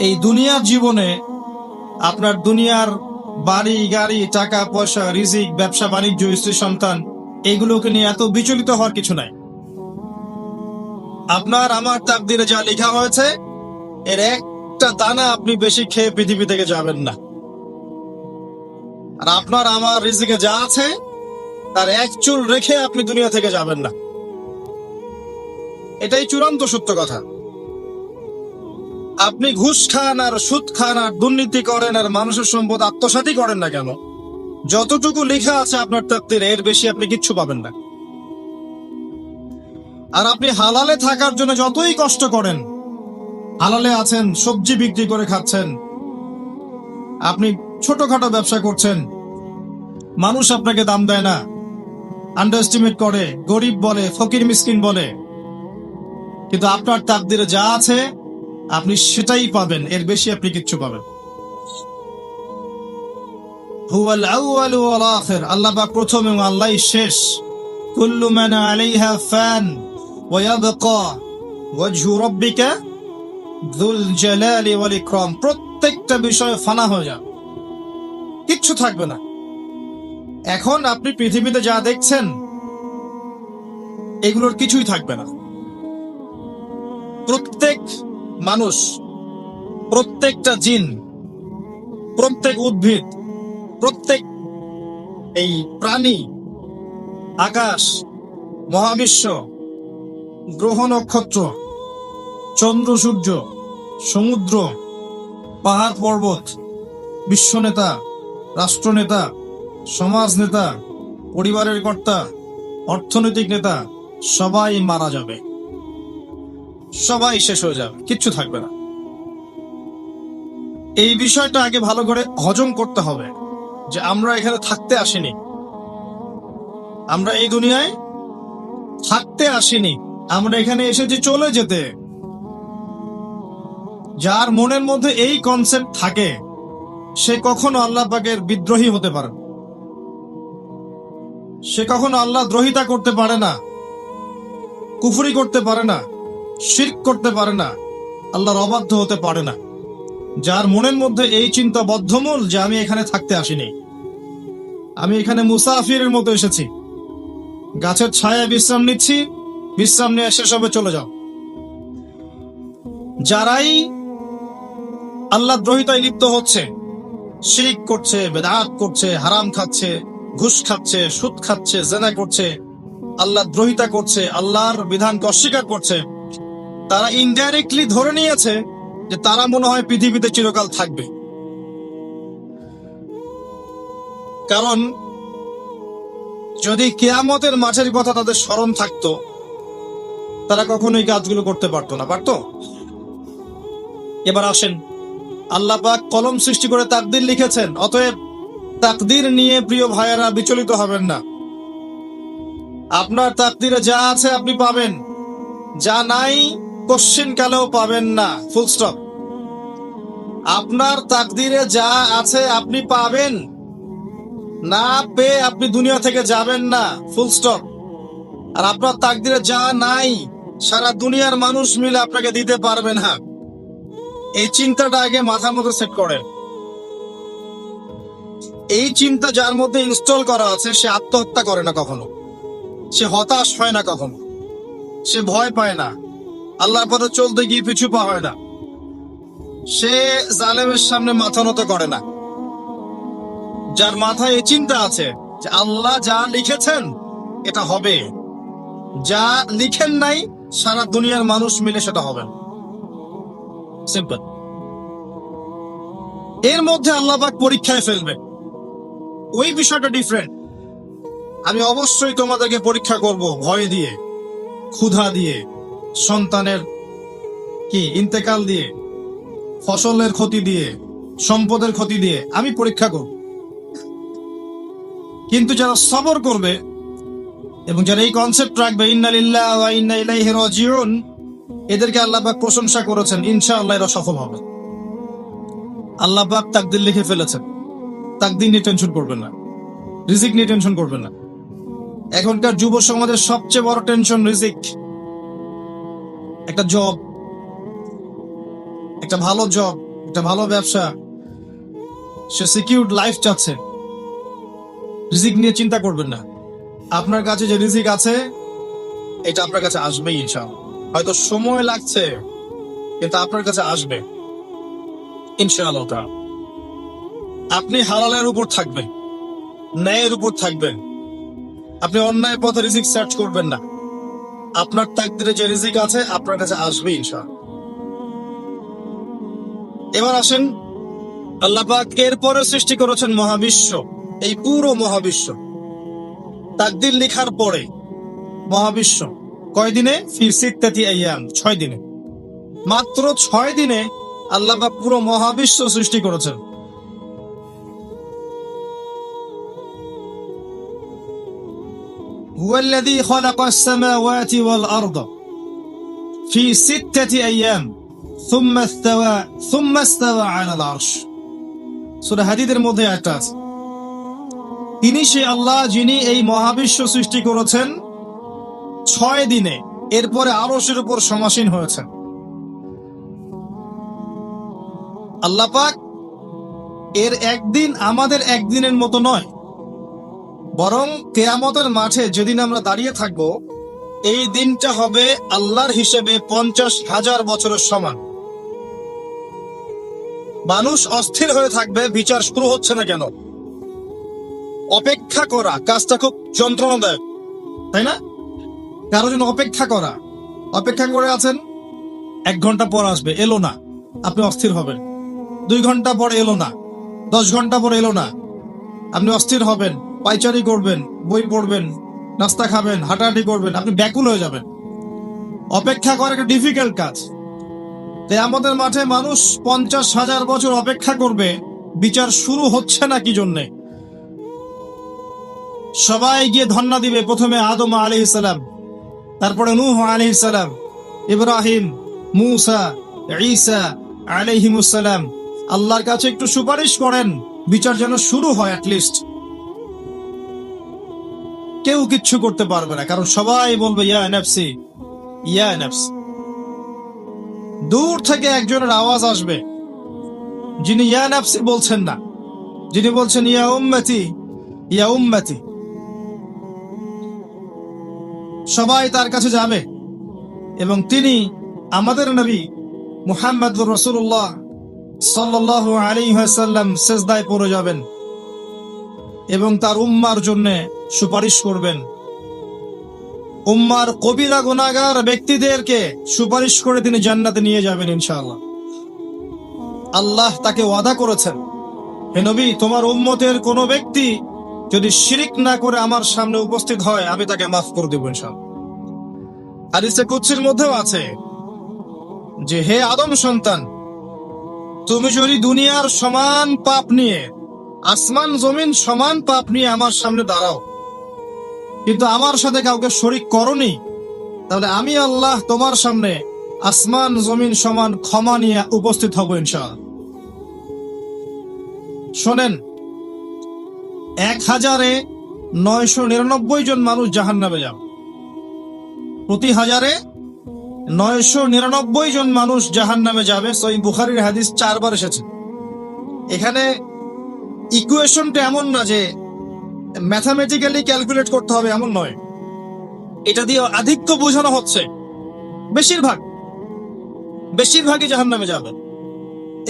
এই দুনিয়ার জীবনে আপনার দুনিয়ার বাড়ি গাড়ি টাকা পয়সা রিজিক ব্যবসা বাণিজ্য স্ত্রী সন্তান এগুলোকে নিয়ে এত বিচলিত হওয়ার কিছু নাই। আপনার আমার তাকদিরে যা লেখা হয়েছে এর একটা দানা আপনি বেশি খেয়ে পৃথিবী থেকে যাবেন না। আর আপনার আমার রিজিকে যা আছে তার এক চুল রেখে আপনি দুনিয়া থেকে যাবেন না। এটাই চূড়ান্ত সত্য কথা। আপনি ঘুষ খান আর সুদ খান আর দুর্নীতি করেন আর মানুষের সম্পদ আত্মসাৎই করেন না কেন, যতটুকু লেখা আছে আপনার তাকদীরে এর বেশি আপনি কিচ্ছু পাবেন না। আর আপনি হালালে থাকার জন্য যতই কষ্ট করেন, হালালে আছেন, সবজি বিক্রি করে খাচ্ছেন, আপনি ছোটখাটো ব্যবসা করছেন, মানুষ আপনাকে দাম দেয় না, আন্ডার এস্টিমেট করে, গরিব বলে, ফকির মিসকিন বলে, কিন্তু আপনার তাকদীরে যা আছে আপনি সেটাই পাবেন, এর বেশি আপনি কিচ্ছু পাবেন। হুয়াল আউয়ালু ওয়াল আখির, আল্লাহ পাক প্রথম এবং আল্লাহই শেষ। কুল্লু মান আলাইহা ফান ওয়া ইয়াবকা ওয়াজহু রাব্বিকা যুল জালালি ওয়াল ইকরাম, প্রত্যেকটা বিষয় ফানা হয়ে যাবে, কিচ্ছু থাকবে না। এখন আপনি পৃথিবীতে যা দেখছেন এগুলোর কিছুই থাকবে না। প্রত্যেক মানুষ, প্রত্যেকটা জিন, প্রত্যেক উদ্ভিদ, প্রত্যেক এই প্রাণী, আকাশ, মহাবিশ্ব, গ্রহ নক্ষত্র, চন্দ্র সূর্য, সমুদ্র, পাহাড় পর্বত, বিশ্ব নেতা, রাষ্ট্রনেতা, সমাজ নেতা, পরিবারের কর্তা, অর্থনৈতিক নেতা, সবাই মারা যাবে, সবাই শেষ হয়ে যাবে, কিচ্ছু থাকবে না। এই বিষয়টা আগে ভালো করে হজম করতে হবে যে আমরা এখানে থাকতে আসিনি, আমরা এই দুনিয়ায় থাকতে আসিনি, আমরা এখানে এসেছি চলে যেতে। যার মনের মধ্যে এই কনসেপ্ট থাকে সে কখনো আল্লাহ পাকের বিদ্রোহী হতে পারে না, সে কখনো আল্লাহ দ্রোহিতা করতে পারে না, কুফরি করতে পারে না, শিরক করতে পারে না, আল্লাহর অবাধ্য হতে পারে না। যার মনের মধ্যে এই চিন্তা বদ্ধমূল যে আমি এখানে থাকতে আসিনি, আমি এখানে মুসাফিরের মতো এসেছি, গাছের ছায়ায় বিশ্রাম নিচ্ছি, বিশ্রাম নিয়ে শেষ হবে, চলে যাও। যারাই আল্লাহ দ্রোহিতায় লিপ্ত হচ্ছে, শিরক করছে, বেদাত করছে, হারাম খাচ্ছে, ঘুষ খাচ্ছে, সুদ খাচ্ছে, জেনা করছে, আল্লাহ দ্রোহিতা করছে, আল্লাহর বিধানকে অস্বীকার করছে, তারা ইনডাইরেক্টলি ধরে নিয়েছে যে তারা মনে হয় পৃথিবীতে চিরকাল থাকবে। কারণ যদি কিয়ামতের মাঠের কথা তাদের স্মরণ থাকতো তারা কখনোই কাজগুলো করতে পারতো না, পারতো? এবার আসেন, আল্লাহ পাক কলম সৃষ্টি করে তাকদীর লিখেছেন, অতএব তাকদীর নিয়ে প্রিয় ভাইয়েরা বিচলিত হবেন না। আপনার তাকদীরে যা আছে আপনি পাবেন, যা নাই কোশ্চিন কালেও পাবেন না, ফুল স্টপ। আপনার তাকদীরে যা আছে আপনি পাবেন, না পেয়ে আপনি দুনিয়া থেকে যাবেন না, ফুল স্টপ। আর আপনার তাকদীরে যা নাই সারা দুনিয়ার মানুষ মিলে আপনাকে দিতে পারবে না। এই চিন্তাটা আগে মাথার মধ্যে সেট করেন। এই চিন্তা যার মধ্যে ইনস্টল করা আছে সে আত্মহত্যা করে না কখনো, সে হতাশ হয় না কখনো, সে ভয় পায় না, আল্লাহর পথে চলতে গিয়ে পিছু পা হয় না, সে জালেমের সামনে মাথা নত করে না। যার মাথায় এই চিন্তা আছে যে আল্লাহ যা লিখেছেন এটা হবে, যা লিখেন নাই সারা দুনিয়ার মানুষ মিলে সেটা হবে, সিম্পল। এর মধ্যে আল্লাহ পাক পরীক্ষায় ফেলবে, ওই বিষয়টা ডিফারেন্ট। আমি অবশ্যই তোমাদেরকে পরীক্ষা করব, ভয় দিয়ে, ক্ষুধা দিয়ে, সন্তানের কি ইন্তেকাল দিয়ে, ফসলের ক্ষতি দিয়ে, সম্পদের ক্ষতি দিয়ে আমি পরীক্ষা করব। কিন্তু যারা সবর করবে এবং যারা এই কনসেপ্ট রাখবে ইন্না লিল্লাহি ওয়া ইন্না ইলাইহি রাজিউন, এদেরকে আল্লাহ পাক প্রশংসা করেছেন, ইনশাআল্লাহ এরা সফল হবে। আল্লাহ পাক তাকদীর লিখে ফেলেছেন, তাকদীর নিয়ে টেনশন করবেন না, রিজিক নিয়ে টেনশন করবেন না। এখনকার যুব সমাজের সবচেয়ে বড় টেনশন রিজিক, একটা জব, একটা ভালো জব, একটা ভালো ব্যবসা, সে সিকিউরড লাইফ চাচ্ছে, রিজিক নিয়ে চিন্তা করবেন না। আপনার কাছে যে রিজিক আছে এটা আপনার কাছে আসবেই ইনশাআল্লাহ। হয়তো সময় লাগছে, কিন্তু আপনার কাছে আসবে ইনশাআল্লাহ। আপনি হালালের উপর থাকবেন, ন্যায়ের উপর থাকবেন। আপনি অন্যায় পথে রিজিক সার্চ করবেন না। আপনার তাকদিরে যে রিজিক আছে আপনার কাছে আসবে ইনশাআল্লাহ। এবার আসেন, আল্লাহ পাক এরপরে সৃষ্টি করেছেন মহাবিশ্ব, এই পুরো মহাবিশ্ব। তাকদির লেখার পরে মহাবিশ্ব কয় দিনে? ফি সিত্তাতি আইয়াম, 6 দিনে। মাত্র 6 দিনে আল্লাহ পাক পুরো মহাবিশ্ব সৃষ্টি করেছেন। হুয়াল্লাযী খালাকাস সামাওয়াতি ওয়াল আরদা ফি সিত্তাতি আইয়াম সুম্মা ইসতাওয়া আলাল আরশ। সূরা হাদীদের মধ্যে একটা আছে, তিনি সে আল্লাহ যিনি এই মহাবিশ্ব সৃষ্টি করেছেন 6 দিনে, এরপরে আরশের উপর সমাসীন হয়েছেন। আল্লাহ পাক এর একদিন আমাদের একদিনের মতো নয়, বরং কিয়ামতের মাঠে যেদিন আমরা দাঁড়িয়ে থাকব, এই দিনটা হবে আল্লাহর হিসেবে 50,000 বছরের সমান। মানুষ অস্থির হয়ে থাকবে, বিচার শুরু হচ্ছে না কেন। অপেক্ষা করা কাজটা খুব যন্ত্রণাদায়ক, তাই না? কারোর জন্য অপেক্ষা করে আছেন, 1 ঘন্টা পর আসবে, এলো না, আপনি অস্থির হবেন। 2 ঘন্টা পর এলো না, 10 ঘন্টা পর এলো না, আপনি অস্থির হবেন, পায়চারি করবেন, বই পড়বেন, নাস্তা খাবেন, হাঁটাহাঁটি করবেন, আপনি ব্যাকুল হয়ে যাবেন। অপেক্ষা করা একটা ডিফিকাল্ট কাজ। তাই আমাদের মাঠে মানুষ 50,000 বছর অপেক্ষা করবে, বিচার শুরু হচ্ছে না কি জন্যে। সবাই গিয়ে ধন্না দিবে, প্রথমে আদম আলাইহিস সালাম, তারপরে নূহ আলাইহিস সালাম, ইব্রাহিম, মূসা, ঈসা আলাইহিমুস সালাম। আল্লাহর কাছে একটু সুপারিশ করেন, বিচার যেন শুরু হয় অ্যাটলিস্ট। কেউ কিচ্ছু করতে পারবে না, কারণ সবাই বলবে ইয়া নাফসি ইয়া নাফসি। দূর থেকে একজনের আওয়াজ আসবে, যিনি ইয়া নাফসি বলছেন না, যিনি বলছেন ইয়া উম্মতি ইয়া উম্মতি। সবাই তার কাছে যাবে এবং তিনি আমাদের নবী মুহাম্মদুর রাসূলুল্লাহ সাল্লাল্লাহু আলাইহি ওয়াসাল্লাম সিজদায় পড়ে যাবেন এবং তার উম্মার জন্য সুপারিশ করবেন। উম্মার কবিরা গুনাহগার ব্যক্তিদেরকে সুপারিশ করে তিনি জান্নাতে নিয়ে যাবেন ইনশাআল্লাহ। আল্লাহ তাকে ওয়াদা করেছেন, হে নবী, তোমার উম্মতের কোন ব্যক্তি যদি শিরিক না করে আমার সামনে উপস্থিত হয়, আমি তাকে মাফ করে দেব ইনশাআল্লাহ। হাদিসে কুদসির মধ্যেও আছে যে, হে আদম সন্তান, তুমি যদি দুনিয়ার সমান পাপ নিয়ে, আসমান জমিন সমান পাপ নিয়ে আমার সামনে দাঁড়াও, কিন্তু আমার সাথে কাউকে শরীক করনি, তাহলে আমি আল্লাহ তোমার সামনে আসমান জমিন সমান ক্ষমা নিয়ে উপস্থিত হব ইনশাআল্লাহ। শোনেন, 1000-999 জন মানুষ জাহান্নামে যাবে, প্রতি 1000-999 জন মানুষ জাহান্নামে যাবে। সহিহ বুখারীর হাদিস 4 বার এসেছে। এখানে ইকুয়েশনটা এমন না যে ম্যাথামেটিক্যালি ক্যালকুলেট করতে হবে, এমন নয়। এটা দিয়ে আধিক্য বোঝানো হচ্ছে, বেশিরভাগই জাহান্নামে যাবে।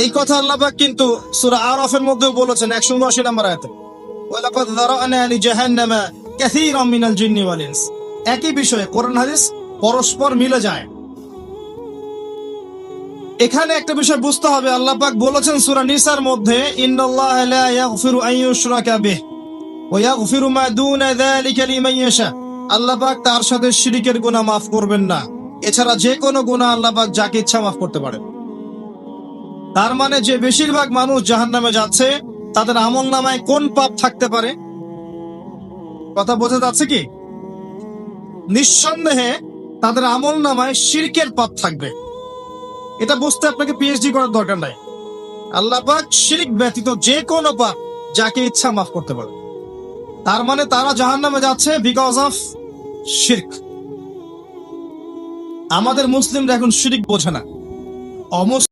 এই কথা আল্লাহ পাক কিন্তু সূরা আরাফের মধ্যেও বলেছেন 179 নম্বর আয়াতে, ওয়ালাকাদ যারানা লিজাহান্নামা কাসীরাম মিনাল জিন্নি ওয়াল ইনস। একই বিষয়ে কোরআন হাদিস পরস্পর মিলে যায়। এখানে একটা বিষয় বুঝতে হবে, আল্লাহ পাক বলেছেন সূরা নিসার মধ্যে, ইন্নাল্লাহা লা ইয়াগফিরু আন ইউশরাকা বিহি ওয়া ইয়াগফিরু মা দুনা যালিকা লিমান ইয়াশা। আল্লাহ পাক তার সাথে শিরকের গুনাহ মাফ করবেন না, এছাড়া যে কোনো গুনাহ আল্লাহ পাক যাকে ইচ্ছা মাফ করতে পারেন। তার মানে যে বেশিরভাগ মানুষ জাহান্নামে যাচ্ছে, তাদের আমলনামায় কোন পাপ থাকতে পারে? কথা বোঝা যাচ্ছে কি? নিঃসন্দেহে তাদের আমলনামায় শিরকের পাপ থাকবে। এটা বুঝতে আপনাকে পিএইচডি করার দরকার নাই। আল্লাহ পাক শিরক ব্যতীত যে কোনো পাপ যাকে ইচ্ছা মাফ করতে পারে। তার মানে তারা জাহান্নামে যাচ্ছে বিকজ অফ শিরক। আমাদের মুসলিমরা এখন শিরক বোঝে না।